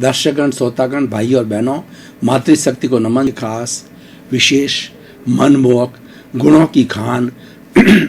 दर्शकगण, श्रोतागण, भाई और बहनों, मातृशक्ति को नमन। खास, विशेष, मनमोहक, गुणों की खान,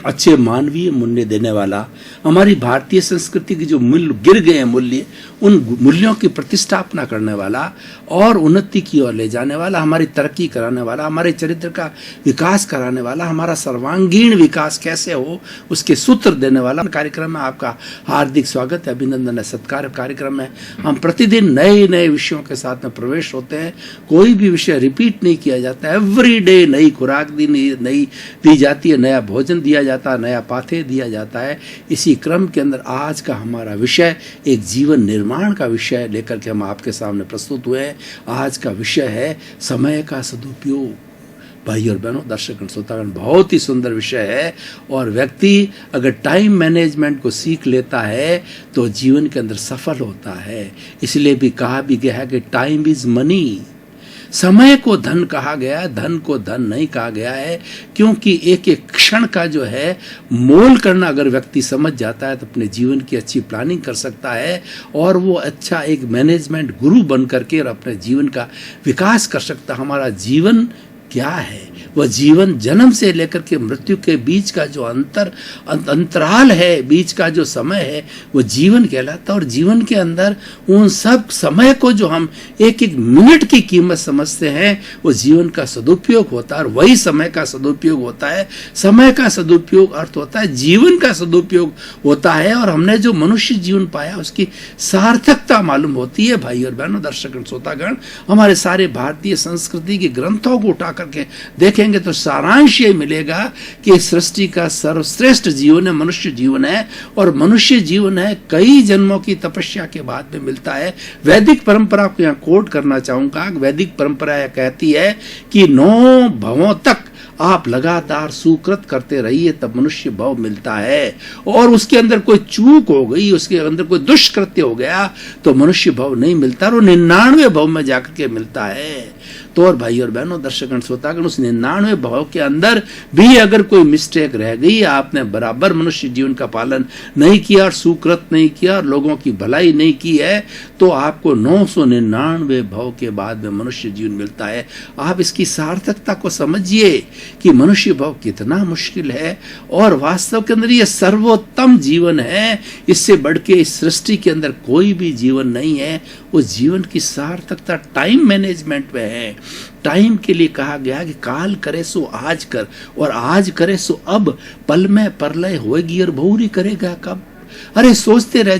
अच्छे मानवीय मूल्य देने वाला, हमारी भारतीय संस्कृति की जो मूल्य गिर गए हैं मूल्य, उन मूल्यों की प्रतिष्ठापना करने वाला और उन्नति की ओर ले जाने वाला, हमारी तरक्की कराने वाला, हमारे चरित्र का विकास कराने वाला, हमारा सर्वांगीण विकास कैसे हो उसके सूत्र देने वाला कार्यक्रम में आपका हार्दिक स्वागत है, अभिनंदन है, सत्कार। कार्यक्रम में हम प्रतिदिन नए नए विषयों के साथ में प्रवेश होते हैं। कोई भी विषय रिपीट नहीं किया जाता है। एवरी डे नई खुराक नई दी जाती है, नया भोजन दिया जाता है, नया पाथे दिया जाता है। इसी क्रम के अंदर आज का हमारा विषय एक जीवन निर्माण का विषय लेकर के हम आपके सामने प्रस्तुत हुए हैं। आज का विषय है समय का सदुपयोग। भाई और बहनों, दर्शक श्रोतागण, बहुत ही सुंदर विषय है और व्यक्ति अगर टाइम मैनेजमेंट को सीख लेता है तो जीवन के अंदर सफल होता है। इसलिए भी कहा भी गया है कि टाइम इज मनी। समय को धन कहा गया है, धन को धन नहीं कहा गया है, क्योंकि एक एक क्षण का जो है मोल करना अगर व्यक्ति समझ जाता है तो अपने जीवन की अच्छी प्लानिंग कर सकता है और वो अच्छा एक मैनेजमेंट गुरु बन करके और अपने जीवन का विकास कर सकता है। हमारा जीवन क्या है? वह जीवन जन्म से लेकर के मृत्यु के बीच का जो अंतराल है, बीच का जो समय है, वो जीवन कहलाता है। और जीवन के अंदर उन सब समय को जो हम एक एक मिनट की कीमत समझते हैं, वो जीवन का सदुपयोग होता है और वही समय का सदुपयोग होता है। समय का सदुपयोग अर्थ होता है जीवन का सदुपयोग होता है और हमने जो मनुष्य जीवन पाया उसकी सार्थकता मालूम होती है। भाई और बहनों, दर्शक श्रोतागण, हमारे सारे भारतीय संस्कृति के ग्रंथों को उठा करके देखेंगे तो सारांश ये मिलेगा कि सृष्टि का सर्वश्रेष्ठ जीवन है मनुष्य जीवन है और मनुष्य जीवन है कई जन्मों की तपस्या के बाद में मिलता है। वैदिक परंपरा को यहाँ कोट करना चाहूंगा। वैदिक परंपरा यह कहती है कि 9 भवों तक आप लगातार सुकृत करते रहिए तब मनुष्य भव मिलता है, और उसके अंदर कोई चूक हो गई, उसके अंदर कोई दुष्कृत्य हो गया तो मनुष्य भव नहीं मिलता और 99 भव में जाकर के मिलता है। तो और भाई और बहनों, दर्शकगण, श्रोतागण, उस 99 भव के अंदर भी अगर कोई मिस्टेक रह गई, आपने बराबर मनुष्य जीवन का पालन नहीं किया और सुकृत नहीं किया और लोगों की भलाई नहीं की है, तो आपको 999 भव के बाद में मनुष्य जीवन मिलता है। आप इसकी सार्थकता को समझिए कि मनुष्य भव कितना मुश्किल है और वास्तव के अंदर ये सर्वोत्तम जीवन है। इससे बढ़ के इस सृष्टि के अंदर कोई भी जीवन नहीं है। उस जीवन की सार्थकता टाइम मैनेजमेंट में है। टाइम के लिए कहा गया कि काल करे सो आज कर और आज करे सो अब, पल में परलय होएगी और बहुरी करेगा कब। अरे सोचते रह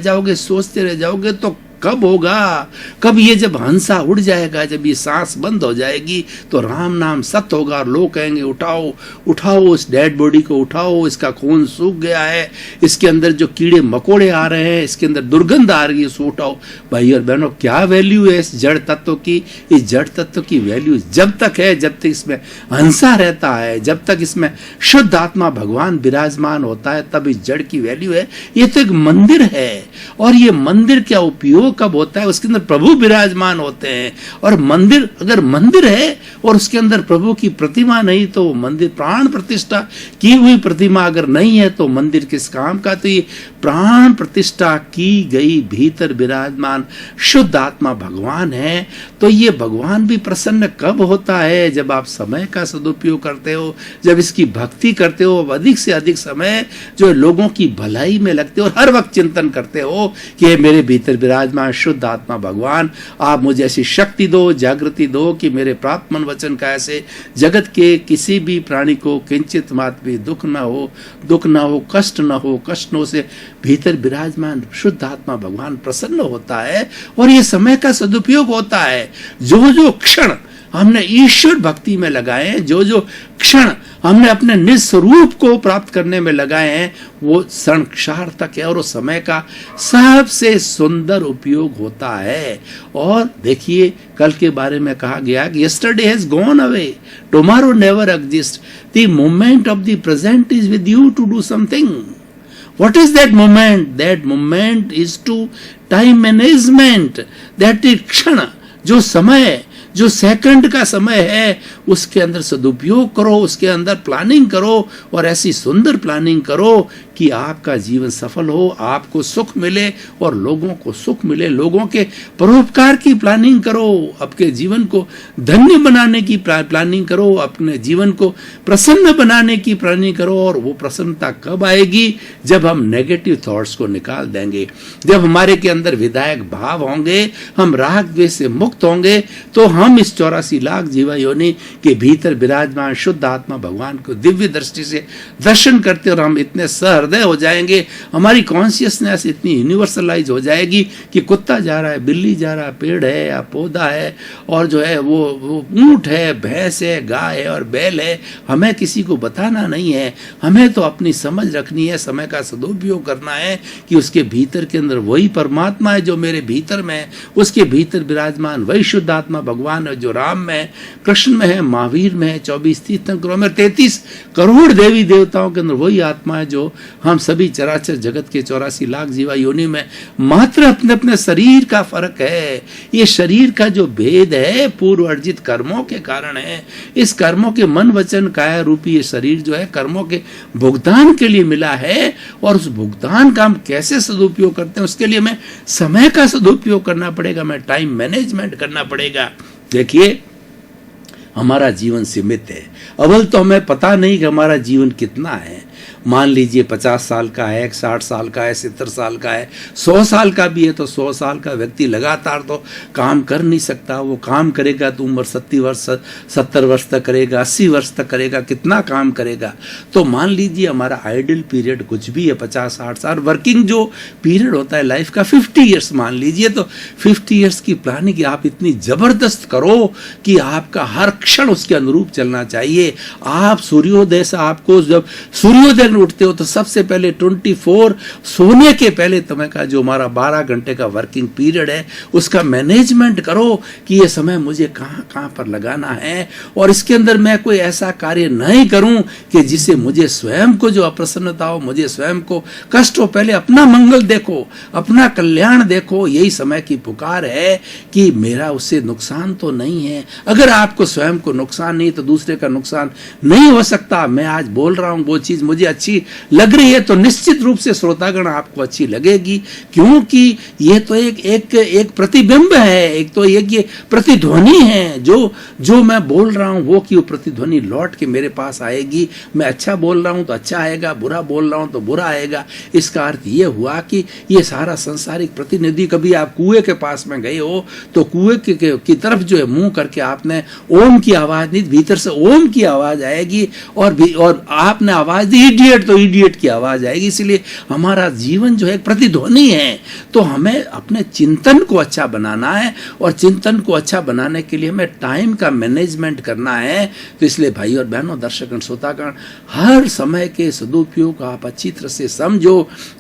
जाओगे तो कब होगा? कब ये जब हंसा उड़ जाएगा, जब ये सांस बंद हो जाएगी तो राम नाम सत्य होगा और लोग कहेंगे उठाओ उठाओ इस डेड बॉडी को उठाओ, इसका खून सूख गया है, इसके अंदर जो कीड़े मकोड़े आ रहे हैं, इसके अंदर दुर्गंध आ रही है, इसको उठाओ। भाई और बहनों, क्या वैल्यू है इस जड़ तत्व की? इस जड़ तत्व की वैल्यू जब तक है, जब तक इसमें हंसा रहता है, जब तक इसमें शुद्ध आत्मा भगवान विराजमान होता है, तब इस जड़ की वैल्यू है। ये तो एक मंदिर है और ये मंदिर क्या उपयोग कब होता है? उसके अंदर प्रभु विराजमान होते हैं। और मंदिर, अगर मंदिर है और उसके अंदर प्रभु की प्रतिमा नहीं तो मंदिर, प्राण प्रतिष्ठा की हुई प्रतिमा अगर नहीं है तो मंदिर किस काम का? तो ये प्राण प्रतिष्ठा की गई भीतर विराजमान शुद्ध आत्मा भगवान है। तो ये भगवान भी प्रसन्न कब होता है? जब आप समय का सदुपयोग करते हो, जब इसकी भक्ति करते हो, अधिक से अधिक समय जो लोगों की भलाई में लगते हो और हर वक्त चिंतन करते हो कि ये मेरे भीतर विराजमान शुद्ध आत्मा भगवान, आप मुझे ऐसी शक्ति दो, जागृति दो कि मेरे प्राप्त मन वचन का ऐसे जगत के किसी भी प्राणी को किंचित मात्र भी दुख न हो, कष्ट न हो से भीतर विराजमान शुद्ध आत्मा भगवान प्रसन्न होता है। और ये समय का सदुपयोग होता है। जो क्षण हमने ईश्वर भक्ति में लगाए हैं, जो क्षण हमने अपने निज स्वरूप को प्राप्त करने में लगाए हैं, वो क्षण सार्थक है और उस समय का सबसे सुंदर उपयोग होता है। और देखिए, कल के बारे में कहा गया कि yesterday has gone away, tomorrow never exists, the moment of the present is with you to do something. What is that moment? That moment is to time management. That is क्षण, जो समय, जो सेकंड का समय है, उसके अंदर सदुपयोग करो, उसके अंदर प्लानिंग करो और ऐसी सुंदर प्लानिंग करो कि आपका जीवन सफल हो, आपको सुख मिले और लोगों को सुख मिले। लोगों के परोपकार की प्लानिंग करो, अपने जीवन को धन्य बनाने की प्लानिंग करो, अपने जीवन को प्रसन्न बनाने की प्लानिंग करो। और वो प्रसन्नता कब आएगी? जब हम नेगेटिव थॉट्स को निकाल देंगे, जब हमारे के अंदर विधायक भाव होंगे, हम राग द्वेष से मुक्त होंगे, तो हम इस 84 लाख जीवा योनि के भीतर विराजमान शुद्ध आत्मा भगवान को दिव्य दृष्टि से दर्शन करते और हम इतने सहृदय हो जाएंगे, हमारी कॉन्शियसनेस इतनी यूनिवर्सलाइज हो जाएगी कि कुत्ता जा रहा है, बिल्ली जा रहा है, पेड़ है या पौधा है, और जो है वो ऊंट है, भैंस है, गाय है और बैल है, हमें किसी को बताना नहीं है। हमें तो अपनी समझ रखनी है, समय का सदुपयोग करना है कि उसके भीतर के अंदर वही परमात्मा है जो मेरे भीतर में है, उसके भीतर विराजमान वही शुद्ध आत्मा भगवान है जो राम में है, कृष्ण में है, महावीर में है, 24 तीर्थंकरों में, 33 करोड़ देवी देवताओं के अंदर वही आत्मा है जो हम सभी चराचर जगत के 84 लाख जीवा योनि में मात्र अपने अपने शरीर का फर्क है। ये शरीर का जो भेद है पूर्व अर्जित कर्मों के कारण है। इस कर्मों के मन वचन काया रूपी ये शरीर जो है कर्मों के भुगतान के लिए मिला है, और उस भुगतान का हम कैसे सदुपयोग करते हैं उसके लिए हमें समय का सदुपयोग करना पड़ेगा, हमें टाइम मैनेजमेंट करना पड़ेगा। देखिए, हमारा जीवन सीमित है। अव्वल तो हमें पता नहीं कि हमारा जीवन कितना है। मान लीजिए 50 साल का है, 60 साल का है, 70 साल का है, 100 साल का भी है, तो 100 साल का व्यक्ति लगातार तो काम कर नहीं सकता। वो काम करेगा तो उम्र 70 वर्ष तक करेगा, 80 वर्ष तक करेगा, कितना काम करेगा। तो मान लीजिए हमारा आइडल पीरियड कुछ भी है 50-60 साल, वर्किंग जो पीरियड होता है लाइफ का 50 ईयर्स मान लीजिए, तो 50 ईयर्स की प्लानिंग आप इतनी जबरदस्त करो कि आपका हर क्षण उसके अनुरूप चलना चाहिए। आप सूर्योदय से, आपको जब सूर्योदय उठते हो तो सबसे पहले 24 सोने के पहले समय का जो हमारा 12 घंटे का वर्किंग पीरियड है उसका मैनेजमेंट करो कि ये समय मुझे कहाँ कहाँ पर लगाना है, और इसके अंदर मैं कोई ऐसा कार्य नहीं करूं कि जिससे मुझे स्वयं को जो अप्रसन्नता हो, मुझे स्वयं को कष्ट हो। पहले अपना मंगल देखो, अपना कल्याण देखो। यही समय की पुकार है कि मेरा उससे नुकसान तो नहीं है। अगर आपको स्वयं को नुकसान नहीं तो दूसरे का नुकसान नहीं हो सकता। मैं आज बोल रहा हूं वो चीज मुझे अच्छी लग रही है तो निश्चित रूप से श्रोतागण आपको अच्छी लगेगी, क्योंकि ये तो एक प्रतिबिंब है, एक तो ये प्रतिध्वनि है। जो मैं बोल रहा हूं वो की प्रतिध्वनि लौट के मेरे पास आएगी। मैं अच्छा बोल रहा हूं तो अच्छा आएगा, बुरा बोल रहा हूं तो बुरा आएगा। इसका अर्थ ये हुआ कि ये सारा संसारिक प्रतिनिधि, कभी आप कुएं के पास में गए हो तो कुएं की तरफ जो है मुंह करके आपने ओम की आवाज दी, भीतर से ओम की आवाज आएगी, और आपने आवाज दी इडियट तो इडियट की आवाज आएगी। इसलिए हमारा जीवन जो है प्रतिध्वनि है। तो हमें अपने चिंतन को अच्छा बनाना है, और चिंतन को अच्छा बनाने के लिए हमें टाइम का मैनेजमेंट करना है। तो इसलिए भाई और बहनों, दर्शकगण, श्रोतागण, हर समय के सदुपयोग आप अच्छी तरह से समझो।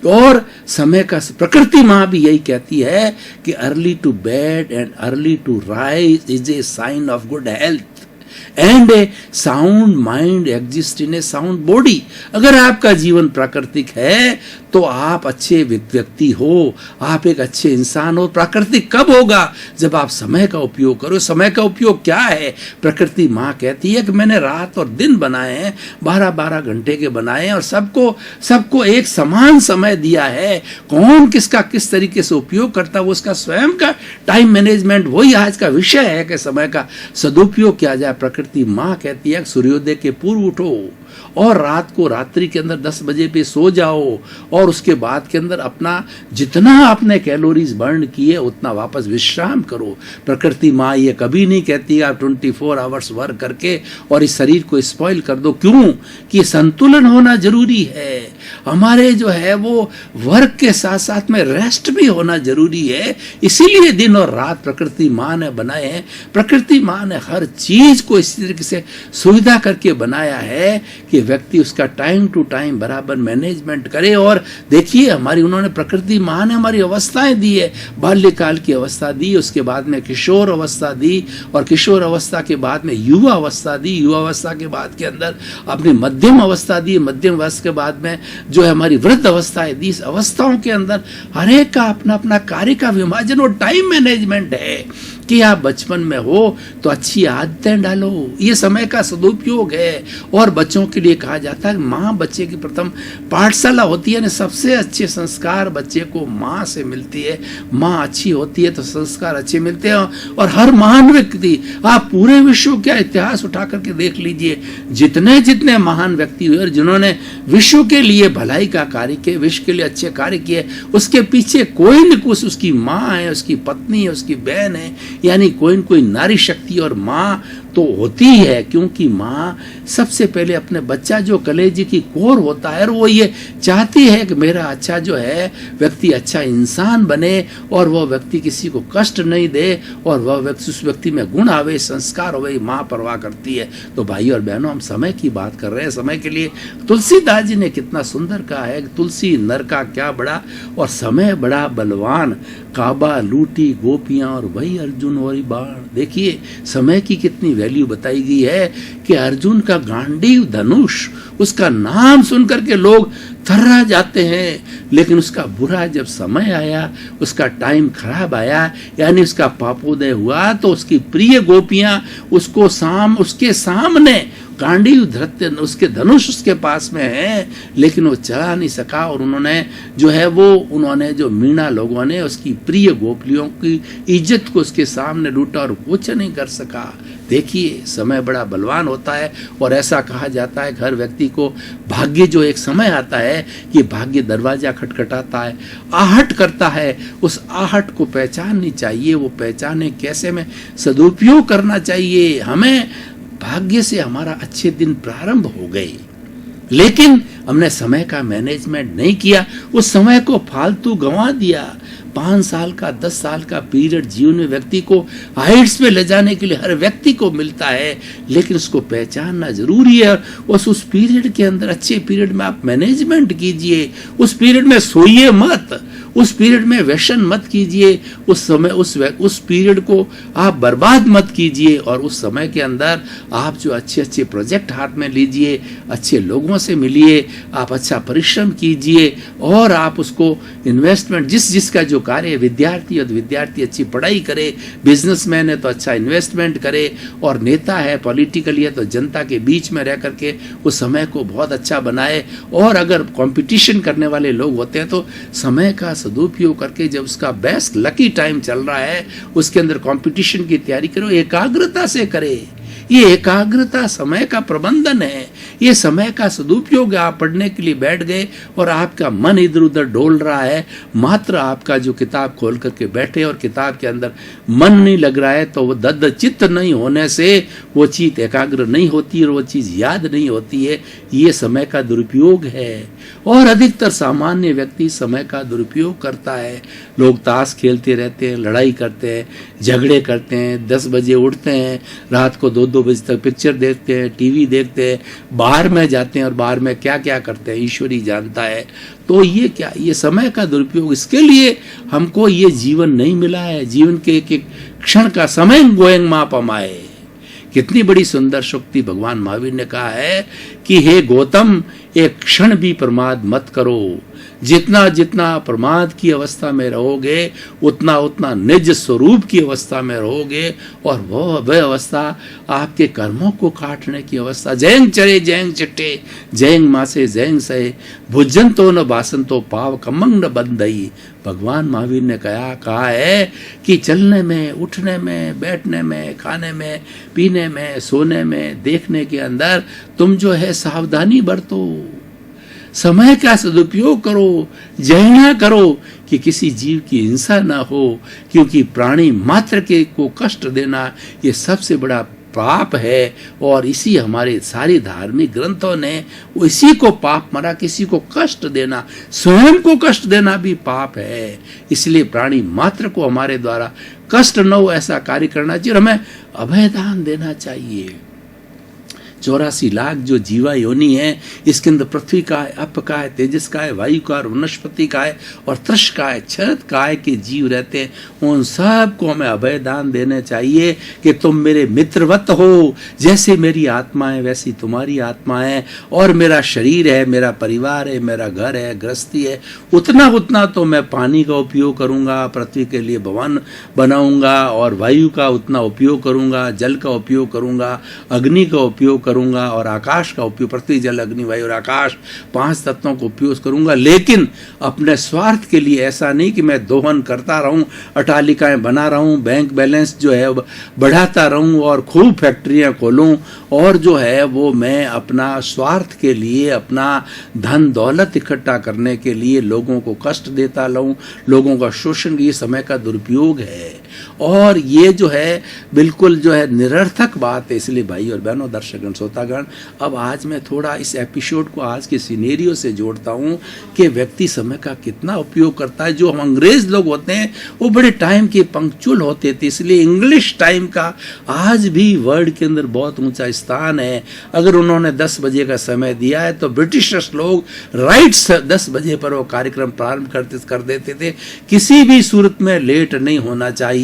और समय का प्रकृति माँ भी यही कहती है कि early to bed and early to rise is a sign of good health and a sound mind exist in a sound body. अगर आपका जीवन प्राकृतिक है तो आप अच्छे व्यक्ति हो, आप एक अच्छे इंसान हो। प्राकृतिक कब होगा? जब आप समय का उपयोग करो। समय का उपयोग क्या है? प्रकृति माँ कहती है कि मैंने रात और दिन बनाए हैं, 12-12 घंटे के बनाए हैं, और सबको एक समान समय दिया है। कौन किसका किस तरीके से उपयोग करता है वो उसका स्वयं का टाइम मैनेजमेंट, वही आज का विषय है कि समय का सदुपयोग किया जाए। प्रकृति माँ कहती है सूर्योदय के पूर्व उठो और रात को रात्रि के अंदर 10 बजे पे सो जाओ, और उसके बाद के अंदर अपना जितना आपने कैलोरीज बर्न किए उतना वापस विश्राम करो। प्रकृति माँ ये कभी नहीं कहती आप 24 आवर्स वर्क करके और इस शरीर को स्पॉइल कर दो। क्यों? कि संतुलन होना जरूरी है। हमारे जो है वो वर्क के साथ साथ में रेस्ट भी होना जरूरी है। इसीलिए दिन और रात प्रकृति माँ ने बनाए हैं। प्रकृति माँ ने हर चीज को इस तरीके से सुविधा करके बनाया है कि व्यक्ति उसका टाइम टू टाइम बराबर मैनेजमेंट करे। और देखिए, उन्होंने प्रकृति माँ ने हमारी अवस्थाएं दी है। बाल्यकाल की अवस्था दी, उसके बाद में किशोर अवस्था दी, और किशोर अवस्था के बाद में युवा अवस्था दी, युवा अवस्था के बाद के अंदर अपनी मध्यम अवस्था दी, मध्यम अवस्था के बाद में जो है हमारी वृद्ध अवस्था दी। इस अवस्थाओं के अंदर हर एक का अपना अपना कार्य का विभाजन और टाइम मैनेजमेंट है। कि आप बचपन में हो तो अच्छी आदतें डालो, ये समय का सदुपयोग है। और बच्चों के लिए कहा जाता है माँ बच्चे की प्रथम पाठशाला होती है, सबसे अच्छे संस्कार बच्चे को माँ से मिलती है। माँ अच्छी होती है तो संस्कार अच्छे मिलते हैं। और हर महान व्यक्ति, आप पूरे विश्व का इतिहास उठा करके देख लीजिए, जितने जितने महान व्यक्ति हुए जिन्होंने विश्व के लिए भलाई का कार्य किए, विश्व के लिए अच्छे कार्य किए, उसके पीछे कोई न कुछ उसकी माँ है, उसकी पत्नी है, उसकी बहन है, यानी कोई न कोई नारी शक्ति और माँ तो होती है। क्योंकि माँ सबसे पहले अपने बच्चा जो कलेजे की कोर होता है, और वो ये चाहती है कि मेरा अच्छा जो है व्यक्ति अच्छा इंसान बने, और वह व्यक्ति किसी को कष्ट नहीं दे, और वह व्यक्ति उस व्यक्ति में गुण आवे, संस्कार होवे, माँ परवाह करती है। तो भाई और बहनों, हम समय की बात कर रहे हैं। समय के लिए तुलसीदास जी ने कितना सुंदर कहा है, तुलसी नर का क्या बड़ा और समय बड़ा बलवान, काबा लूटी गोपियां और वही अर्जुन और बाण। देखिए समय की कितनी वैल्यू बताई गई है कि अर्जुन का गांडीव धनुष, उसका नाम सुनकर के लोग थर्रा जाते हैं, लेकिन उसका बुरा जब समय आया, उसका टाइम खराब आया, यानी उसका पापोदय हुआ, तो उसकी प्रिय गोपियां उसके सामने गांडीव धरते, उसके धनुष उसके पास में है, लेकिन वो चला नहीं सका। और उन्होंने जो मीणा लोगों ने उसकी प्रिय गोपियों की इज्जत को उसके सामने लूटा और कुछ नहीं कर सका। देखिए समय बड़ा बलवान होता है। और ऐसा कहा जाता है हर व्यक्ति को भाग्य जो एक समय आता है कि भाग्य दरवाजा खटखटाता है, आहट करता है, उस आहट को पहचाननी चाहिए। वो पहचाने कैसे में सदुपयोग करना चाहिए। हमें भाग्य से हमारा अच्छे दिन प्रारंभ हो गए, लेकिन हमने समय का मैनेजमेंट नहीं किया, उस समय को फालतू गंवा दिया। 5 साल का 10 साल का पीरियड जीवन में व्यक्ति को हाइट्स पे ले जाने के लिए हर व्यक्ति को मिलता है, लेकिन उसको पहचानना जरूरी है। उस पीरियड के अंदर अच्छे पीरियड में आप मैनेजमेंट कीजिए, उस पीरियड में सोइए मत, उस पीरियड में व्यसन मत कीजिए, उस पीरियड को आप बर्बाद मत कीजिए। और उस समय के अंदर आप जो अच्छे अच्छे प्रोजेक्ट हाथ में लीजिए, अच्छे लोगों से मिलिए, आप अच्छा परिश्रम कीजिए, और आप उसको इन्वेस्टमेंट जिसका जो कार्य है, विद्यार्थी है तो विद्यार्थी अच्छी पढ़ाई करे, बिजनेसमैन है तो अच्छा इन्वेस्टमेंट करे, और नेता है पॉलिटिकली है तो जनता के बीच में रह करके उस समय को बहुत अच्छा बनाए। और अगर कंपटीशन करने वाले लोग होते हैं तो समय का सदुपयोग करके जब उसका बेस्ट लकी टाइम चल रहा है उसके अंदर कंपटीशन की तैयारी करो, एकाग्रता से करे। ये एकाग्रता समय का प्रबंधन है, ये समय का सदुपयोग है। आप पढ़ने के लिए बैठ गए और आपका मन इधर उधर डोल रहा है, मात्र आपका जो किताब खोल करके बैठे और किताब के अंदर मन नहीं लग रहा है, तो वो दद्द चित्त नहीं होने से वो चीज एकाग्र नहीं होती और वो चीज याद नहीं होती है। ये समय का दुरुपयोग है। और अधिकतर सामान्य व्यक्ति समय का दुरुपयोग करता है। लोग ताश खेलते रहते हैं, लड़ाई करते हैं, झगड़े करते हैं, 10 बजे उठते हैं, रात को 2-2 बजे तक पिक्चर देखते हैं, टीवी देखते हैं, बाहर में जाते हैं और बाहर में क्या क्या करते हैं ईश्वर ही जानता है। तो ये क्या, ये समय का दुरुपयोग। इसके लिए हमको ये जीवन नहीं मिला है। जीवन के एक एक क्षण का समय गोएंग माप अमाए। कितनी बड़ी सुंदर शक्ति भगवान महावीर ने कहा है कि हे गौतम, एक क्षण भी प्रमाद मत करो। जितना जितना प्रमाद की अवस्था में रहोगे उतना उतना निज स्वरूप की अवस्था में रहोगे, और वह अवस्था आपके कर्मों को काटने की अवस्था। जैंग चरे जैंग चिट्टे, जैंग मासे जैंग सहे, भुजन तो न बासन तो पाव कमंग न बंदई। भगवान महावीर ने कहा है कि चलने में, उठने में, बैठने में, खाने में, पीने में, सोने में, देखने के अंदर तुम जो है सावधानी बरतो, समय का सदुपयोग करो, जहना करो कि किसी जीव की हिंसा ना हो, क्योंकि प्राणी मात्र के को कष्ट देना ये सबसे बड़ा पाप है। और इसी हमारे सारे धार्मिक ग्रंथों ने इसी को पाप माना, किसी को कष्ट देना, स्वयं को कष्ट देना भी पाप है। इसलिए प्राणी मात्र को हमारे द्वारा कष्ट न हो ऐसा कार्य करना चाहिए और हमें अभयदान देना चाहिए। 84 लाख जो जीवा योनि है, इसके अंदर पृथ्वी का है, अप का है, तेजस का है, वायु का है, वनस्पति का है और तृष का है, 6 काय के जीव रहते हैं। उन सब को हमें अभय दान देने चाहिए कि तुम मेरे मित्रवत हो, जैसे मेरी आत्मा है वैसी तुम्हारी आत्मा है, और मेरा शरीर है, मेरा परिवार है, मेरा घर है, गृहस्थी है, उतना उतना तो मैं पानी का उपयोग करूंगा, पृथ्वी के लिए भवन बनाऊंगा, और वायु का उतना उपयोग करूंगा, जल का उपयोग करूंगा, अग्नि का उपयोग करूंगा और आकाश का उपयोग, पृथ्वी जल अग्नि वायु और आकाश 5 तत्वों का उपयोग करूंगा। लेकिन अपने स्वार्थ के लिए ऐसा नहीं कि मैं दोहन करता रहूं, अटालिकाएं बना रहूं, बैंक बैलेंस जो है बढ़ाता रहूं और खूब फैक्ट्रियां खोलूं, और जो है वो मैं अपना स्वार्थ के लिए, अपना धन दौलत इकट्ठा करने के लिए लोगों को कष्ट देता रहूं, लोगों का शोषण, ये समय का दुरुपयोग है और ये जो है बिल्कुल जो है निरर्थक बात है। इसलिए भाई और बहनों, दर्शकगण, श्रोतागण, अब आज मैं थोड़ा इस एपिसोड को आज के सिनेरियो से जोड़ता हूँ कि व्यक्ति समय का कितना उपयोग करता है। जो हम अंग्रेज लोग होते हैं वो बड़े टाइम के पंक्चुअल होते थे, इसलिए इंग्लिश टाइम का आज भी वर्ल्ड के अंदर बहुत ऊंचा स्थान है। अगर उन्होंने 10 बजे का समय दिया है तो ब्रिटिशर्स लोग राइट 10 बजे पर वो कार्यक्रम प्रारंभ कर देते थे। किसी भी सूरत में लेट नहीं होना चाहिए,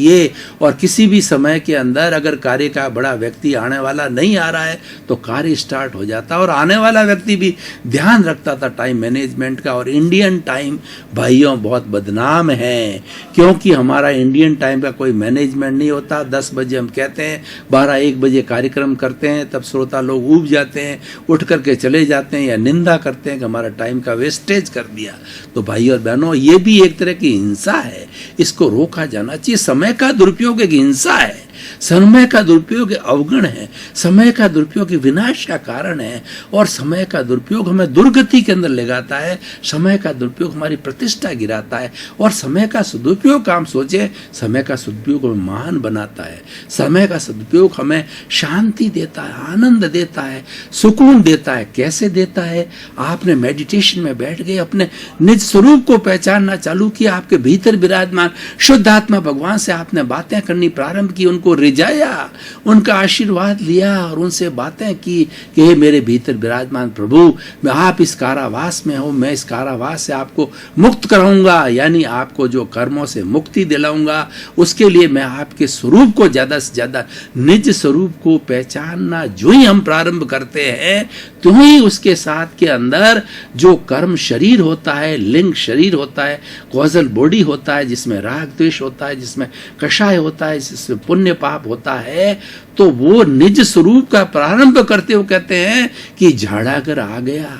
और किसी भी समय के अंदर अगर कार्य का बड़ा व्यक्ति आने वाला नहीं आ रहा है तो कार्य स्टार्ट हो जाता, और आने वाला व्यक्ति भी ध्यान रखता था टाइम मैनेजमेंट का। और इंडियन टाइम भाइयों बहुत बदनाम है, क्योंकि हमारा इंडियन टाइम का कोई मैनेजमेंट नहीं होता। 10 बजे हम कहते हैं, 12-1 बजे कार्यक्रम करते हैं, तब श्रोता लोग ऊब जाते हैं, उठ करके चले जाते हैं या निंदा करते हैं कि हमारा टाइम का वेस्टेज कर दिया। तो भाई और बहनों, ये भी एक तरह की हिंसा है, इसको रोका जाना चाहिए। समय का दुरुपयोग एक हिंसा है, समय का दुरुपयोग अवगुण है, समय का दुरुपयोग विनाश का कारण है, और समय का दुरुपयोग हमें दुर्गति के अंदर ले जाता है। समय का दुरुपयोग हमारी प्रतिष्ठा गिराता है, और समय का सदुपयोग हम सोचे, समय का सदुपयोग हमें महान बनाता है। समय का सदुपयोग हमें शांति देता है, आनंद देता है, सुकून देता है। कैसे देता है? आपने मेडिटेशन में बैठ गए, अपने निज स्वरूप को पहचानना चालू किया, आपके भीतर विराजमान शुद्ध आत्मा भगवान से आपने बातें करनी प्रारंभ की, उनको रिझाया, उनका आशीर्वाद लिया और उनसे बातें की कि हे मेरे भीतर विराजमान प्रभु, मैं आप इस कारावास में हो, मैं इस कारावास से आपको मुक्त कराऊंगा, यानी आपको जो कर्मों से मुक्ति दिलाऊंगा। उसके लिए मैं आपके स्वरूप को ज्यादा से ज्यादा, निज स्वरूप को पहचानना जो ही हम प्रारंभ करते हैं, तो ही उसके साथ के अंदर जो कर्म शरीर होता है, लिंग शरीर होता है, कॉजल बॉडी होता है, जिसमें राग द्वेष होता है, जिसमें कषाय होता है, जिसमें पुण्य पाप होता है, तो वो निज स्वरूप का प्रारंभ करते हुए कहते हैं कि झाड़ा कर आ गया,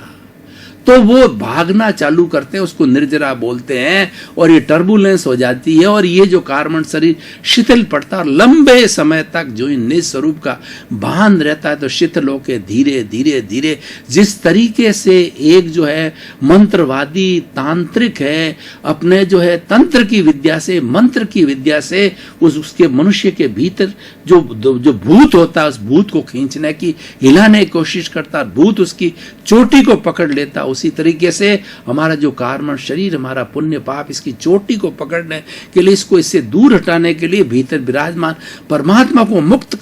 तो वो भागना चालू करते हैं, उसको निर्जरा बोलते हैं, और ये टर्बुलेंस हो जाती है, और ये जो कार्बन शरीर शिथिल पड़ता है, लंबे समय तक जो निज स्वरूप का भान रहता है, तो शिथिल होके धीरे धीरे धीरे, जिस तरीके से एक जो है मंत्रवादी तांत्रिक है, अपने जो है तंत्र की विद्या से, मंत्र की विद्या से उसके मनुष्य के भीतर जो भूत होता है, उस भूत को खींचने की, हिलाने की कोशिश करता, भूत उसकी चोटी को पकड़ लेता। उसी तरीके से हमारा जो कार्बन शरीर, हमारा पुण्य पाप, इसकी चोटी को पकड़ने के लिए, इसको इससे दूर हटाने के लिए, भीतर विराजमान परमात्मा को मुक्त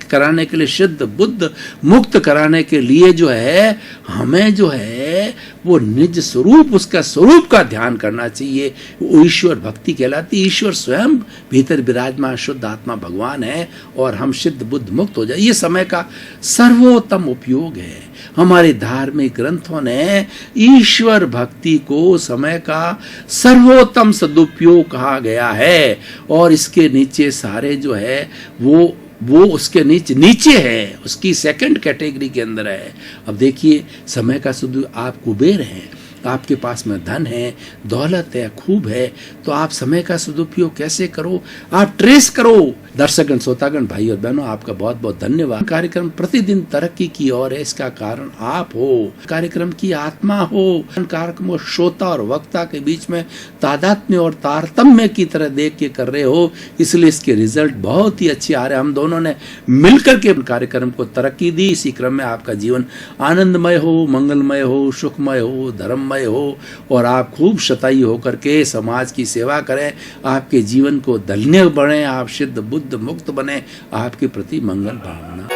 कराने के लिए, शुद्ध बुद्ध मुक्त कराने के लिए जो है हमें जो है वो निज स्वरूप, उसका स्वरूप का ध्यान करना चाहिए। वो ईश्वर भक्ति कहलाती। ईश्वर स्वयं भीतर विराजमान शुद्ध आत्मा भगवान है, और हम शुद्ध बुद्ध मुक्त हो जाए। ये समय का सर्वोत्तम उपयोग है। हमारे धार्मिक ग्रंथों ने ईश्वर भक्ति को समय का सर्वोत्तम सदुपयोग कहा गया है, और इसके नीचे सारे जो है वो उसके नीचे है, उसकी सेकंड कैटेगरी के अंदर है। अब देखिए, समय का सदुपयोग, आप कुबेर हैं, आपके पास में धन है, दौलत है, खूब है, तो आप समय का सदुपयोग कैसे करो? आप ट्रेस करो। दर्शकगण, श्रोतागण, भाई और बहनों, आपका बहुत बहुत धन्यवाद। कार्यक्रम प्रतिदिन तरक्की की ओर है, इसका कारण आप हो, कार्यक्रम की आत्मा हो। कार्यक्रम को श्रोता और वक्ता के बीच में तादात्म्य और तारतम्य की तरह देख के कर रहे हो, इसलिए इसके रिजल्ट बहुत ही अच्छे आ रहे हैं। हम दोनों ने मिलकर के कार्यक्रम को तरक्की दी। इसी क्रम में आपका जीवन आनंदमय हो, मंगलमय हो, सुखमय हो, धर्ममय हो, और आप खूब शताई होकर के समाज की सेवा करें, आपके जीवन को धन्य बने, आप सिद्ध बुद्ध मुक्त बने, आपके प्रति मंगल भावना।